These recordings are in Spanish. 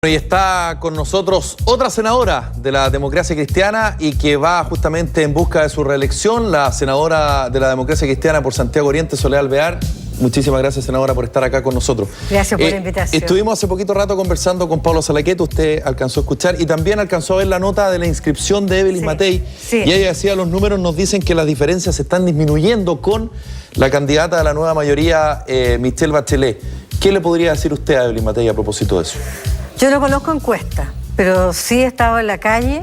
Y está con nosotros otra senadora de la Democracia Cristiana y que va justamente en busca de su reelección, la senadora de la Democracia Cristiana por Santiago Oriente, Soledad Alvear. Muchísimas gracias, senadora, por estar acá con nosotros. Gracias por la invitación. Estuvimos hace poquito rato conversando con Pablo Salaquet, usted alcanzó a escuchar y también alcanzó a ver la nota de la inscripción de Evelyn Matei. Sí. Y ella decía, los números nos dicen que las diferencias se están disminuyendo con la candidata de la nueva mayoría, Michelle Bachelet. ¿Qué le podría decir usted a Evelyn Matei a propósito de eso? Yo no conozco encuestas, pero sí he estado en la calle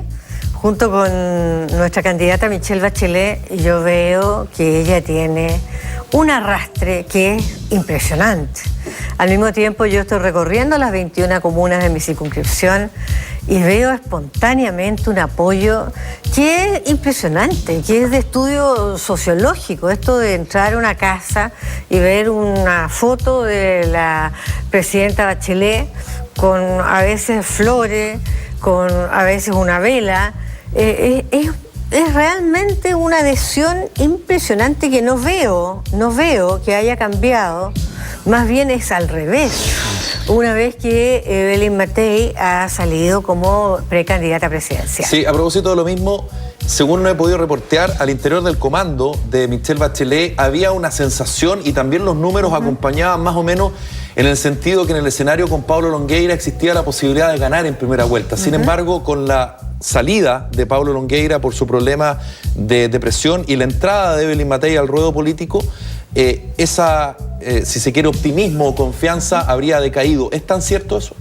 junto con nuestra candidata Michelle Bachelet y yo veo que ella tiene un arrastre que es impresionante. Al mismo tiempo yo estoy recorriendo las 21 comunas de mi circunscripción y veo espontáneamente un apoyo que es impresionante, que es de estudio sociológico. Esto de entrar a una casa y ver una foto de la presidenta Bachelet con a veces flores, con a veces una vela, es realmente una adhesión impresionante que no veo que haya cambiado, más bien es al revés, una vez que Evelyn Matei ha salido como precandidata presidencial. Sí, a propósito de lo mismo, según no he podido reportear, al interior del comando de Michelle Bachelet había una sensación y también los números acompañaban más o menos en el sentido que en el escenario con Pablo Longueira existía la posibilidad de ganar en primera vuelta. Sin embargo, con la salida de Pablo Longueira por su problema de depresión y la entrada de Evelyn Matei al ruedo político, si se quiere, optimismo o confianza habría decaído. ¿Es tan cierto eso?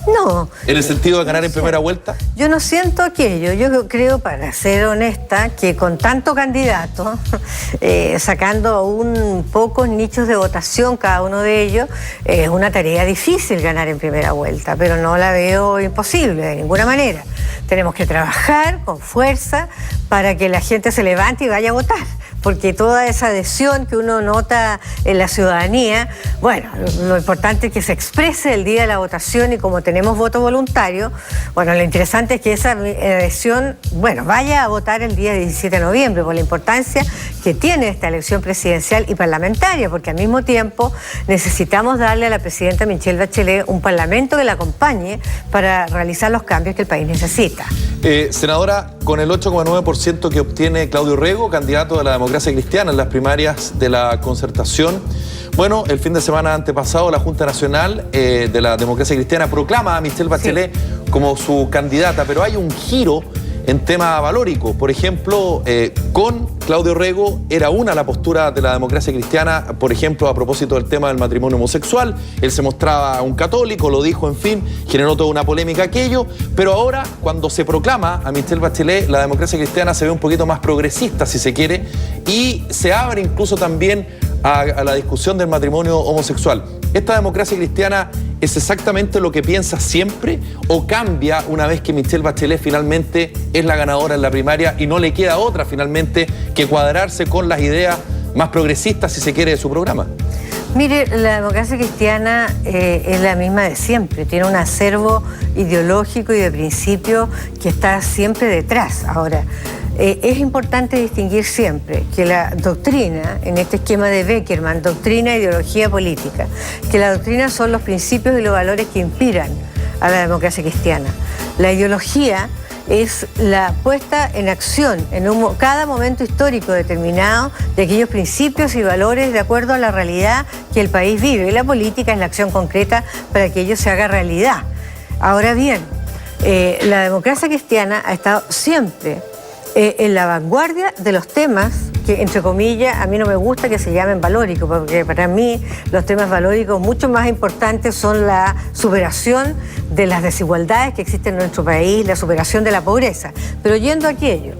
No. ¿En el sentido de ganar en primera vuelta? Yo no siento aquello. Yo creo, para ser honesta, que con tanto candidato, sacando aún pocos nichos de votación cada uno de ellos, es una tarea difícil ganar en primera vuelta, pero no la veo imposible de ninguna manera. Tenemos que trabajar con fuerza para que la gente se levante y vaya a votar, porque toda esa adhesión que uno nota en la ciudadanía, bueno, lo importante es que se exprese el día de la votación y como tenemos voto voluntario, bueno, lo interesante es que esa adhesión, bueno, vaya a votar el día 17 de noviembre por la importancia que tiene esta elección presidencial y parlamentaria, porque al mismo tiempo necesitamos darle a la presidenta Michelle Bachelet un parlamento que la acompañe para realizar los cambios que el país necesita. Senadora, con el 8,9% que obtiene Claudio Rego, candidato de la Democracia Cristiana en las primarias de la Concertación, bueno, el fin de semana antepasado la Junta Nacional de la Democracia Cristiana proclama a Michelle Bachelet como su candidata, pero hay un giro en tema valórico. Por ejemplo, con Claudio Rego era una la postura de la Democracia Cristiana, por ejemplo, a propósito del tema del matrimonio homosexual. Él se mostraba un católico, lo dijo, en fin, generó toda una polémica aquello, pero ahora, cuando se proclama a Michelle Bachelet, la Democracia Cristiana se ve un poquito más progresista, si se quiere, y se abre incluso también a la discusión del matrimonio homosexual. ¿Esta Democracia Cristiana es exactamente lo que piensa siempre o cambia una vez que Michelle Bachelet finalmente es la ganadora en la primaria y no le queda otra finalmente que cuadrarse con las ideas más progresistas, si se quiere, de su programa? Mire, la Democracia Cristiana es la misma de siempre, tiene un acervo ideológico y de principio que está siempre detrás. Ahora, es importante distinguir siempre que la doctrina, en este esquema de Beckerman, doctrina e ideología política, que la doctrina son los principios y los valores que inspiran a la democracia cristiana. La ideología es la puesta en acción en cada momento histórico determinado de aquellos principios y valores de acuerdo a la realidad que el país vive. Y la política es la acción concreta para que ello se haga realidad. Ahora bien, la democracia cristiana ha estado siempre en la vanguardia de los temas que, entre comillas, a mí no me gusta que se llamen valóricos, porque para mí los temas valóricos mucho más importantes son la superación de las desigualdades que existen en nuestro país, la superación de la pobreza. Pero yendo a aquello,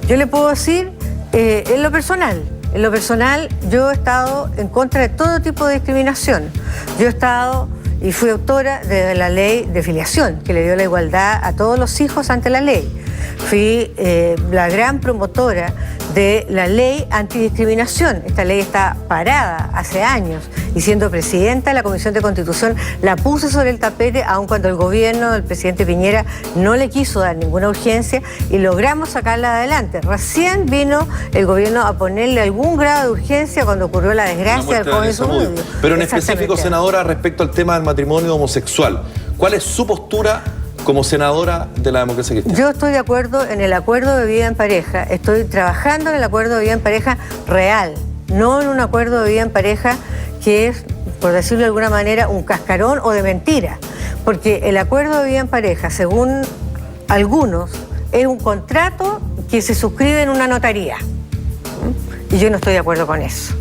yo le puedo decir, en lo personal yo he estado en contra de todo tipo de discriminación. Yo he estado y fui autora de la ley de filiación, que le dio la igualdad a todos los hijos ante la ley. Fui la gran promotora de la ley antidiscriminación. Esta ley está parada hace años y siendo presidenta de la Comisión de Constitución la puse sobre el tapete, aun cuando el gobierno del presidente Piñera no le quiso dar ninguna urgencia y logramos sacarla adelante. Recién vino el gobierno a ponerle algún grado de urgencia cuando ocurrió la desgracia del joven Zamudio. Pero en específico, senadora, respecto al tema del matrimonio homosexual, ¿Cuál es su postura como senadora de la Democracia Cristiana? Yo estoy de acuerdo en el acuerdo de vida en pareja. Estoy trabajando en el acuerdo de vida en pareja real, no en un acuerdo de vida en pareja que es, por decirlo de alguna manera, un cascarón o de mentira. Porque el acuerdo de vida en pareja, según algunos, es un contrato que se suscribe en una notaría. Y yo no estoy de acuerdo con eso.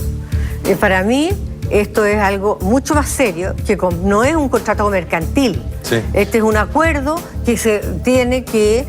Para mí, esto es algo mucho más serio, que no es un contrato mercantil. Sí. Este es un acuerdo que se tiene que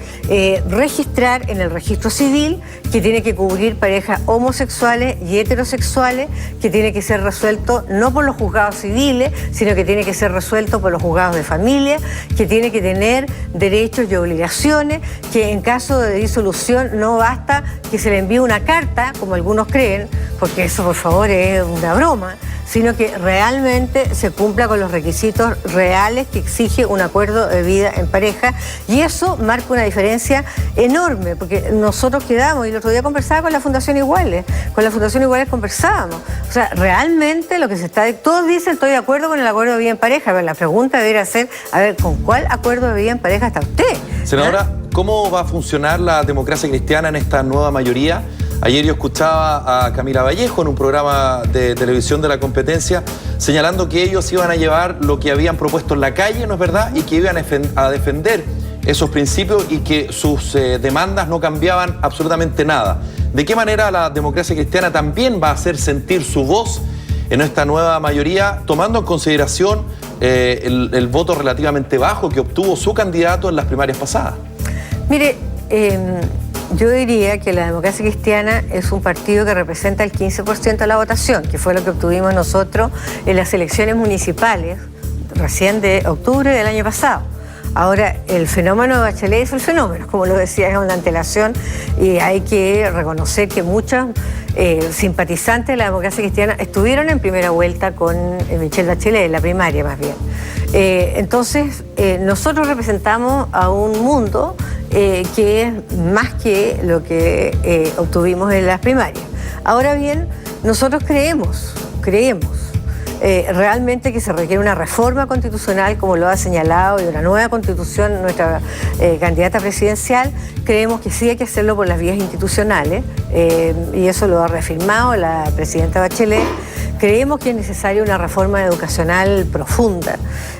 registrar en el registro civil, que tiene que cubrir parejas homosexuales y heterosexuales, que tiene que ser resuelto no por los juzgados civiles, sino que tiene que ser resuelto por los juzgados de familia, que tiene que tener derechos y obligaciones, que en caso de disolución no basta que se le envíe una carta, como algunos creen, porque eso por favor es una broma, sino que realmente se cumpla con los requisitos reales que exige un acuerdo de vida en pareja, y eso marca una diferencia enorme, porque nosotros quedamos, y el otro día conversaba con la Fundación Iguales, conversábamos, o sea, realmente lo que se está, todos dicen estoy de acuerdo con el acuerdo de vida en pareja, pero la pregunta debería ser, a ver, ¿con cuál acuerdo de vida en pareja está usted? Senadora, ¿cómo va a funcionar la Democracia Cristiana en esta nueva mayoría? Ayer yo escuchaba a Camila Vallejo en un programa de televisión de La Competencia señalando que ellos iban a llevar lo que habían propuesto en la calle, ¿no es verdad? Y que iban a defender esos principios y que sus demandas no cambiaban absolutamente nada. ¿De qué manera la Democracia Cristiana también va a hacer sentir su voz en esta nueva mayoría, tomando en consideración el voto relativamente bajo que obtuvo su candidato en las primarias pasadas? Mire, yo diría que la Democracia Cristiana es un partido que representa el 15% de la votación, que fue lo que obtuvimos nosotros en las elecciones municipales recién de octubre del año pasado. Ahora, el fenómeno de Bachelet es el fenómeno, como lo decía con la antelación, y hay que reconocer que muchos simpatizantes de la Democracia Cristiana estuvieron en primera vuelta con Michelle Bachelet, en la primaria más bien. Entonces, nosotros representamos a un mundo que es más que lo que obtuvimos en las primarias. Ahora bien, nosotros creemos realmente que se requiere una reforma constitucional, como lo ha señalado, y una nueva constitución nuestra candidata presidencial. Creemos que sí hay que hacerlo por las vías institucionales, y eso lo ha reafirmado la presidenta Bachelet. Creemos que es necesaria una reforma educacional profunda,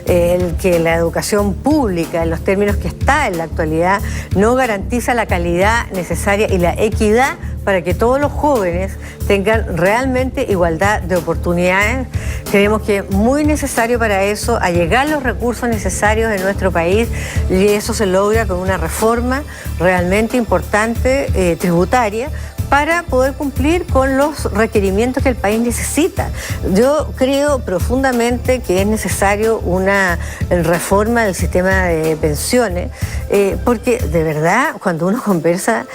que la educación pública, en los términos que está en la actualidad, no garantiza la calidad necesaria y la equidad para que todos los jóvenes tengan realmente igualdad de oportunidades. Creemos que es muy necesario para eso allegar los recursos necesarios en nuestro país, y eso se logra con una reforma realmente importante tributaria, para poder cumplir con los requerimientos que el país necesita. Yo creo profundamente que es necesario una reforma del sistema de pensiones, porque de verdad, cuando uno conversa,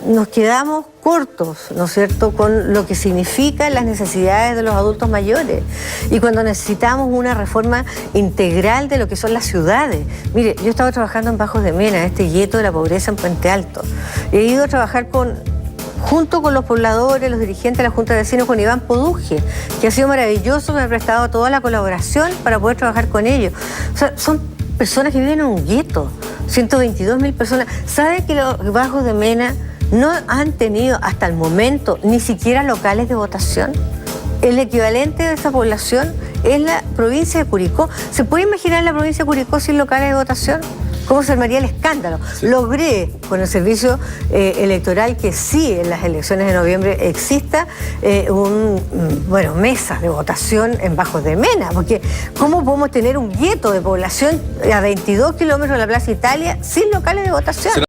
nos quedamos cortos, ¿no es cierto?, con lo que significan las necesidades de los adultos mayores, y cuando necesitamos una reforma integral de lo que son las ciudades. Mire, yo he estado trabajando en Bajos de Mena, este gueto de la pobreza en Puente Alto. He ido a trabajar junto con los pobladores, los dirigentes de la Junta de Vecinos, con Iván Poduje, que ha sido maravilloso, me ha prestado toda la colaboración para poder trabajar con ellos. O sea, son personas que viven en un gueto, 122.000 personas. ¿Sabe que los Bajos de Mena no han tenido hasta el momento ni siquiera locales de votación? El equivalente de esa población es la provincia de Curicó. ¿Se puede imaginar la provincia de Curicó sin locales de votación? ¿Cómo se armaría el escándalo? Sí. Logré con el servicio electoral que sí en las elecciones de noviembre exista mesas de votación en Bajos de Mena, porque ¿cómo podemos tener un gueto de población a 22 kilómetros de la Plaza Italia sin locales de votación?